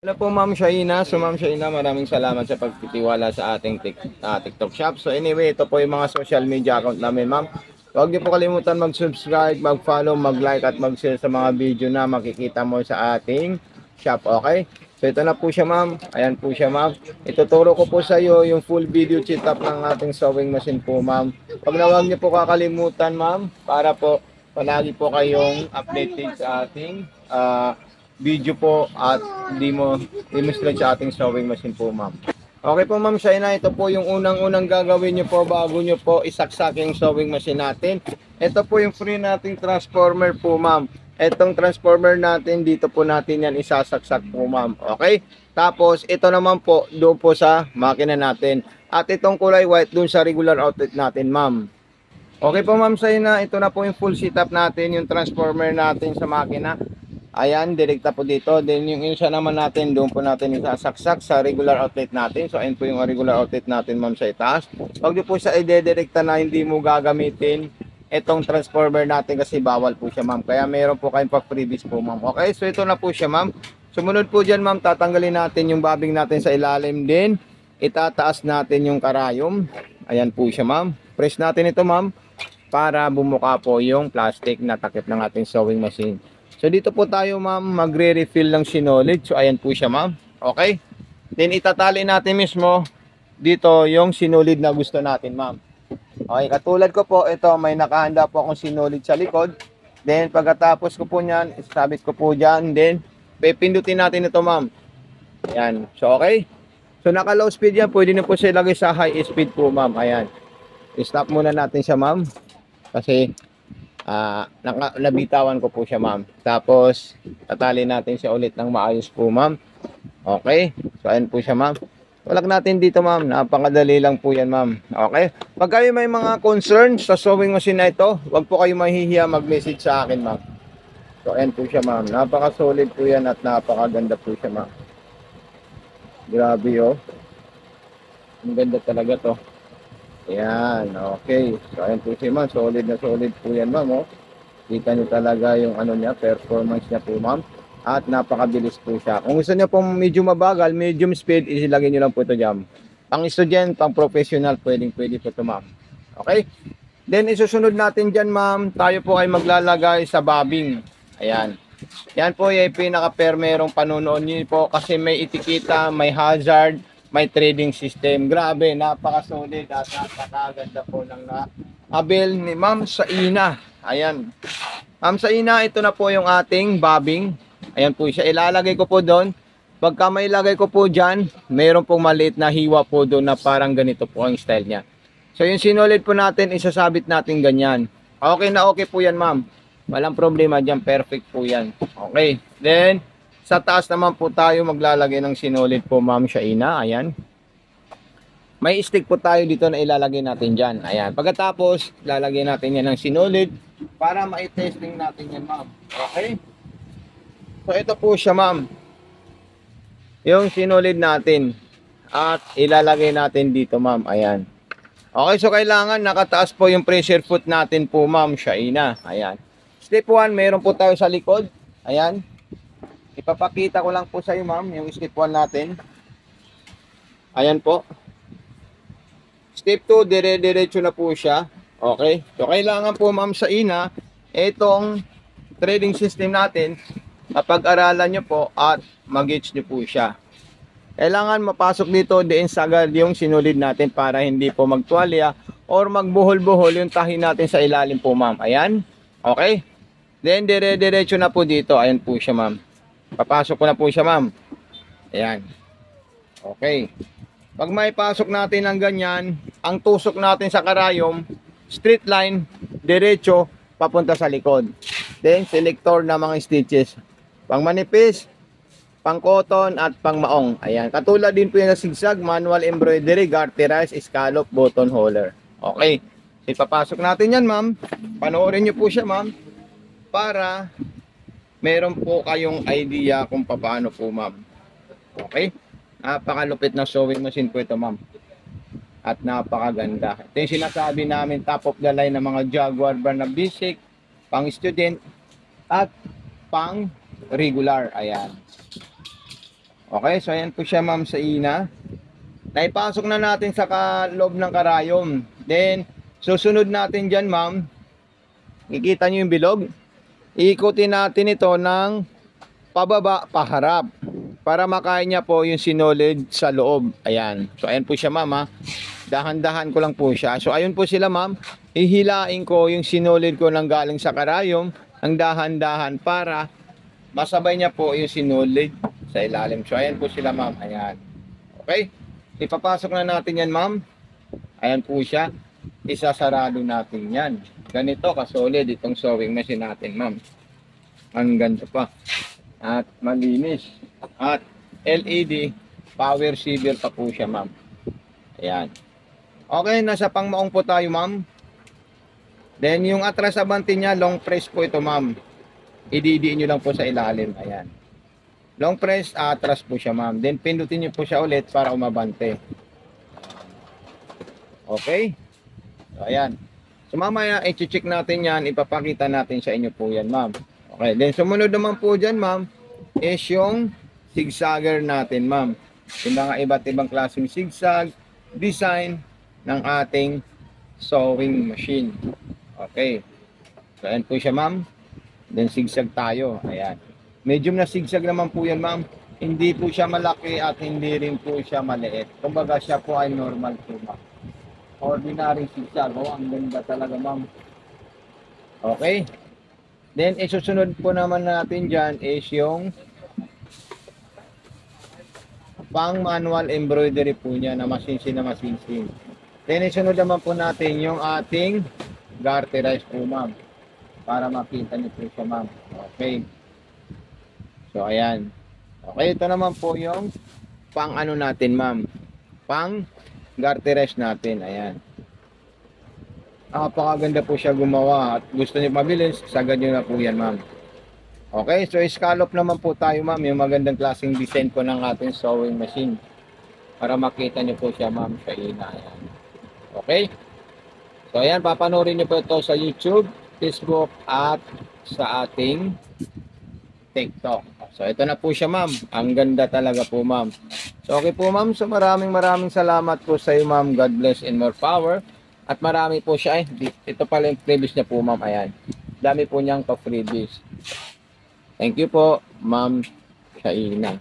Hello po Ma'am Shaina. So Ma'am Shaina, maraming salamat sa pagtitiwala sa ating TikTok shop. So anyway, ito po yung mga social media account namin Ma'am. Huwag niyo po kalimutan mag-subscribe, mag-follow, mag-like at mag-share sa mga video na makikita mo sa ating shop. Okay? So ito na po siya Ma'am. Ayan po siya Ma'am. Ituturo ko po sa iyo yung full video setup ng ating sewing machine po Ma'am. Huwag niyo po kakalimutan Ma'am para po palagi po kayong updated sa ating video po at demonstrate sa ating sewing machine po ma'am. Okay po ma'am Shaina, ito po yung unang-unang gagawin nyo po bago nyo po isaksak yung sewing machine natin. Ito po yung free nating transformer po ma'am. Itong transformer natin, dito po natin yan isasaksak po ma'am. Okay? Tapos ito naman po doon po sa makina natin. At itong kulay white doon sa regular outlet natin ma'am. Okay po ma'am Shaina, ito na po yung full setup natin, yung transformer natin sa makina. Ayan, direkta po dito. Then yung isa naman natin, doon po natin isasaksak sa regular outlet natin. So ayun po yung regular outlet natin ma'am sa itaas. Huwag niyo po siya i-dedirekta na hindi mo gagamitin itong transformer natin kasi bawal po siya ma'am. Kaya meron po kayong pa-freebies po ma'am. Okay, so ito na po siya ma'am. Sumunod po dyan ma'am, tatanggalin natin yung bobbing natin sa ilalim din. Itataas natin yung karayom. Ayan po siya ma'am. Press natin ito ma'am para bumuka po yung plastic na takip ng ating sewing machine. So dito po tayo ma'am magre-refill ng sinolid. So ayan po siya ma'am. Okay. Then itatali natin mismo dito yung sinolid na gusto natin ma'am. Okay, katulad ko po ito may nakahanda po akong sinolid sa likod. Then pagkatapos ko po niyan, isabit ko po diyan. Then pipindutin natin ito ma'am. Ayan. So okay. So naka low speed yan. Pwede na po siya ilagay sa high speed po ma'am. Ayan. I-stop muna natin siya ma'am. Kasi nabitawan ko po siya ma'am. Tapos tatali natin siya ulit ng maayos po ma'am. Okay, so ayan po siya ma'am. Tulak natin dito ma'am, napakadali lang po yan ma'am. Okay, pag kayo may mga concerns sa sewing machine na ito, huwag po kayo mahihiya mag-message sa akin ma'am. So ayan po siya ma'am, napaka solid po yan at napakaganda po siya ma'am. Grabe oh, ang ganda talaga to. Ayan, okay. So, ayan po siya ma'am. Solid na solid po yan ma'am. Oh. Kita nyo talaga yung ano niya, performance niya po ma'am. At napakabilis po siya. Kung gusto niyo pong medyo mabagal, medium speed, isilagay nyo lang po ito dyan. Pang student, pang professional, pwede po ito ma'am. Okay? Then, isusunod natin dyan ma'am. Tayo po ay maglalagay sa bobbing. Ayan. Yan po yung pinaka-permerong panunood niyo po kasi may etiketa, may hazard, may trading system. Grabe, napaka-solid at napakaganda po ng abel ni Ma'am Shaina. Ayan. Ma'am Shaina, ito na po yung ating bobbing. Ayan po siya. Ilalagay ko po doon. Pagka may ilagay ko po dyan, mayroon pong maliit na hiwa po doon na parang ganito po ang style niya. So yung sinulid po natin, isasabit natin ganyan. Okay na okay po yan ma'am. Walang problema dyan. Perfect po yan. Okay. Then, sa taas naman po tayo maglalagay ng sinulid po ma'am Shaina. Ayan. May stick po tayo dito na ilalagay natin dyan. Ayan. Pagkatapos, lalagay natin yan ng sinulid para ma-testing natin yan ma'am. Okay. So ito po siya ma'am. Yung sinulid natin. At ilalagay natin dito ma'am. Ayan. Okay. So kailangan nakataas po yung pressure foot natin po ma'am Shaina. Ayan. Step 1, meron po tayo sa likod. Ayan. Ipapakita ko lang po sa iyo ma'am yung step 1 natin. Ayan po. Step 2, dire-diretso na po siya. Okay. So kailangan po ma'am Shaina itong trading system natin mapag-aralan nyo po at mag-gauge nyo po siya. Kailangan mapasok dito din sagad yung sinulid natin para hindi po magtuwalya or magbuhol-buhol yung tahi natin sa ilalim po ma'am. Ayan. Okay. Then dire-diretso na po dito. Ayan po siya ma'am. Papasok ko na po siya ma'am. Ayan. Okay. Pag may pasok natin ng ganyan, ang tusok natin sa karayom, straight line, diretso, papunta sa likod. Then, selector na mga stitches. Pang manipis, pang cotton, at pang maong. Ayan. Katulad din po yung zigzag, manual embroidery, garterize, scallop, button holer. Okay. Ipapasok natin yan ma'am. Panoorin nyo po siya ma'am. Para meron po kayong idea kung paano po ma'am. Okay? Napakalupit na sewing machine po ito ma'am. At napakaganda. Ito yung sinasabi namin top of the line ng mga Jaguar brand na basic, pang student, at pang regular. Ayan. Okay, so ayan po siya ma'am sa ina. Naipasok na natin sa loob ng karayom. Then, susunod natin dyan ma'am. Kikita nyo yung bilog. Iikutin natin ito ng pababa, paharap. Para makain niya po yung sinulid sa loob. Ayan. So, ayan po siya ma'am ha. Dahan-dahan ko lang po siya. So, ayun po sila ma'am. Hihilain ko yung sinulid ko ng galing sa karayom. Ang dahan-dahan para masabay niya po yung sinulid sa ilalim. So, ayan po sila ma'am. Ayan. Okay. Ipapasok na natin yan ma'am. Ayan po siya. Isasarado natin yan. Ganito kasolid itong sewing machine natin ma'am. Ang ganda pa. At malinis. At LED power saver pa po siya ma'am. Ayan. Okay, nasa pangmaong po tayo ma'am. Then yung atras abante niya, long press po ito ma'am. Ididiin nyo lang po sa ilalim. Ayan. Long press, atras po siya ma'am. Then pindutin nyo po siya ulit para umabante. Okay. So ayan. So mamaya i-check natin yan. Ipapakita natin sa inyo po yan ma'am. Okay. Then sumunod naman po dyan ma'am is yung zigzagger natin ma'am. Yung mga iba't ibang klaseng zigzag design ng ating sewing machine. Okay. So ayan po siya ma'am. Then zigzag tayo. Ayan. Medium na zigzag naman po yan ma'am. Hindi po siya malaki at hindi rin po siya maliit. Kumbaga siya po ay normal po ma'am. Ordinary zigzag. Oh, ang ganda talaga ma'am. Okay. Then isusunod po naman natin dyan is yung pang manual embroidery po niya na masinsin na masinsin. Then isunod naman po natin yung ating garterize po ma'am. Para makita niyo po siya ma'am. Okay. So ayan. Okay, ito naman po yung pang ano natin ma'am. Pang garterize natin. Ayan. Napakaganda po siya gumawa. At gusto niyo mabilis, sagad niyo na po yan ma'am. Okay, so scallop naman po tayo ma'am. Yung magandang klaseng design po ng ating sewing machine. Para makita niyo po siya ma'am sa ina. Ayan. Okay. So ayan, papanorin niyo po ito sa YouTube, Facebook at sa ating TikTok. So ito na po siya ma'am. Ang ganda talaga po ma'am. So okay po ma'am. So maraming salamat po sa iyo ma'am. God bless and more power. At marami po siya. Ito pala yung freebies niya po ma'am. Ayan. Dami po niyang pa-freebies. Thank you po ma'am Shaina.